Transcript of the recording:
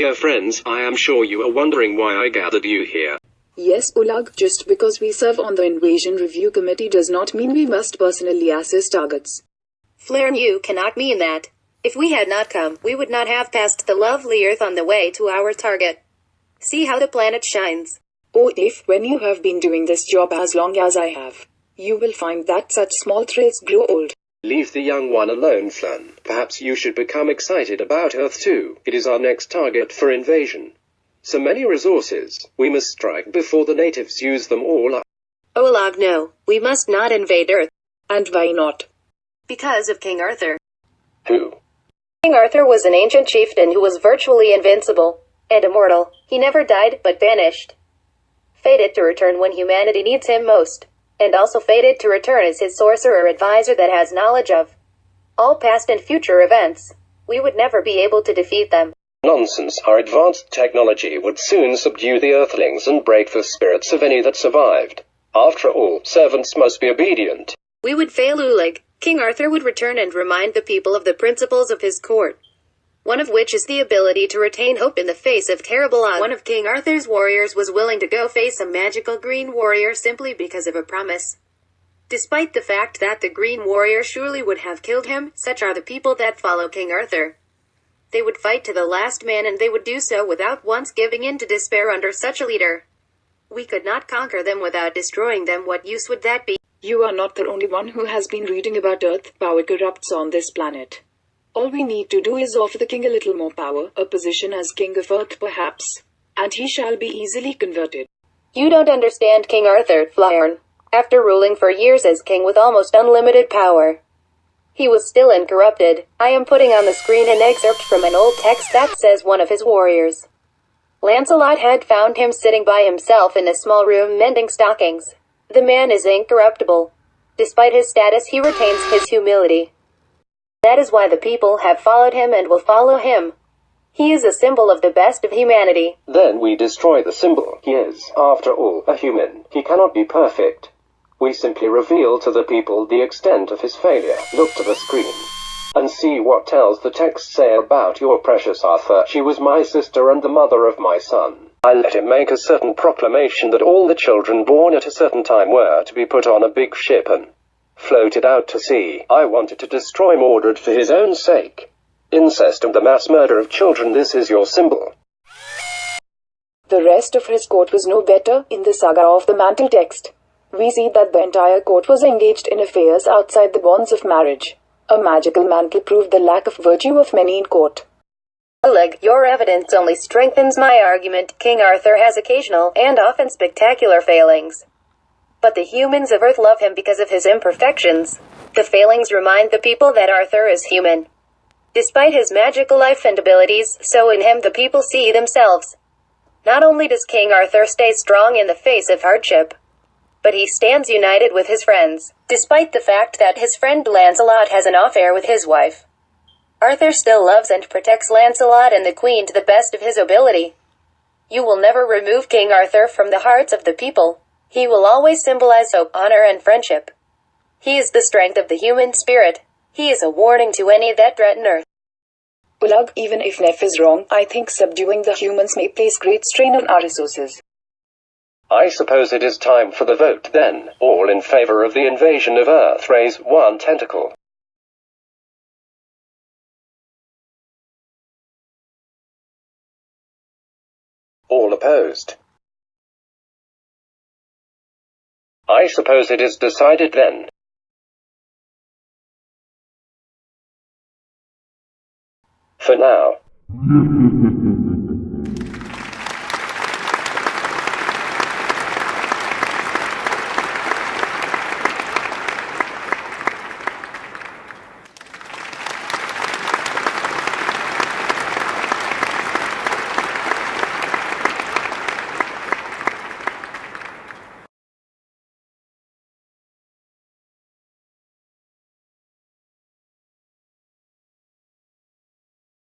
dear friends, I am sure you are wondering why I gathered you here. Yes, Olag, just because we serve on the Invasion Review Committee does not mean we must personally assess targets. Flareon, you cannot mean that. If we had not come, we would not have passed the lovely Earth on the way to our target. See how the planet shines. Oh, if when you have been doing this job as long as I have, you will find that such small thrills grow old. Leave the young one alone, Flan. Perhaps you should become excited about Earth too. It is our next target for invasion. So many resources. We must strike before the natives use them all up. Olag, no. We must not invade Earth. And why not? Because of King Arthur. Who? King Arthur was an ancient chieftain who was virtually invincible and immortal. He never died, but vanished. Fated to return when humanity needs him most. And also fated to return as his sorcerer advisor that has knowledge of all past and future events. We would never be able to defeat them. Nonsense. Our advanced technology would soon subdue the Earthlings and break the spirits of any that survived. After all, servants must be obedient. We would fail, Ulig. King Arthur would return and remind the people of the principles of his court. One of which is the ability to retain hope in the face of terrible odds. One of King Arthur's warriors was willing to go face a magical green warrior simply because of a promise. Despite the fact that the green warrior surely would have killed him, such are the people that follow King Arthur. They would fight to the last man, and they would do so without once giving in to despair under such a leader. We could not conquer them without destroying them. What use would that be? You are not the only one who has been reading about Earth power corrupts on this planet. All we need to do is offer the king a little more power, a position as king of Earth perhaps, and he shall be easily converted. You don't understand King Arthur, Flareon. After ruling for years as king with almost unlimited power, he was still incorrupted. I am putting on the screen an excerpt from an old text that says one of his warriors, Lancelot, had found him sitting by himself in a small room mending stockings. The man is incorruptible. Despite his status, he retains his humility. That is why the people have followed him and will follow him. He is a symbol of the best of humanity. Then we destroy the symbol. He is, after all, a human. He cannot be perfect. We simply reveal to the people the extent of his failure. Look to the screen and see what tells the text say about your precious Arthur. She was my sister and the mother of my son. I let him make a certain proclamation that all the children born at a certain time were to be put on a big ship and floated out to sea. I wanted to destroy Mordred for his own sake. Incest and the mass murder of children, this is your symbol. The rest of his court was no better. In the saga of the mantle text, we see that the entire court was engaged in affairs outside the bonds of marriage. A magical mantle proved the lack of virtue of many in court. Oleg, your evidence only strengthens my argument. King Arthur has occasional, and often spectacular failings. But the humans of Earth love him because of his imperfections. The failings remind the people that Arthur is human. Despite his magical life and abilities, so in him the people see themselves. Not only does King Arthur stay strong in the face of hardship, but he stands united with his friends. Despite the fact that his friend Lancelot has an affair with his wife, Arthur still loves and protects Lancelot and the queen to the best of his ability. You will never remove King Arthur from the hearts of the people. He will always symbolize hope, honor, and friendship. He is the strength of the human spirit. He is a warning to any that threaten Earth. Olag, even if Neff is wrong, I think subduing the humans may place great strain on our resources. I suppose it is time for the vote then. All in favor of the invasion of Earth, raise one tentacle. All opposed. I suppose it is decided then. For now.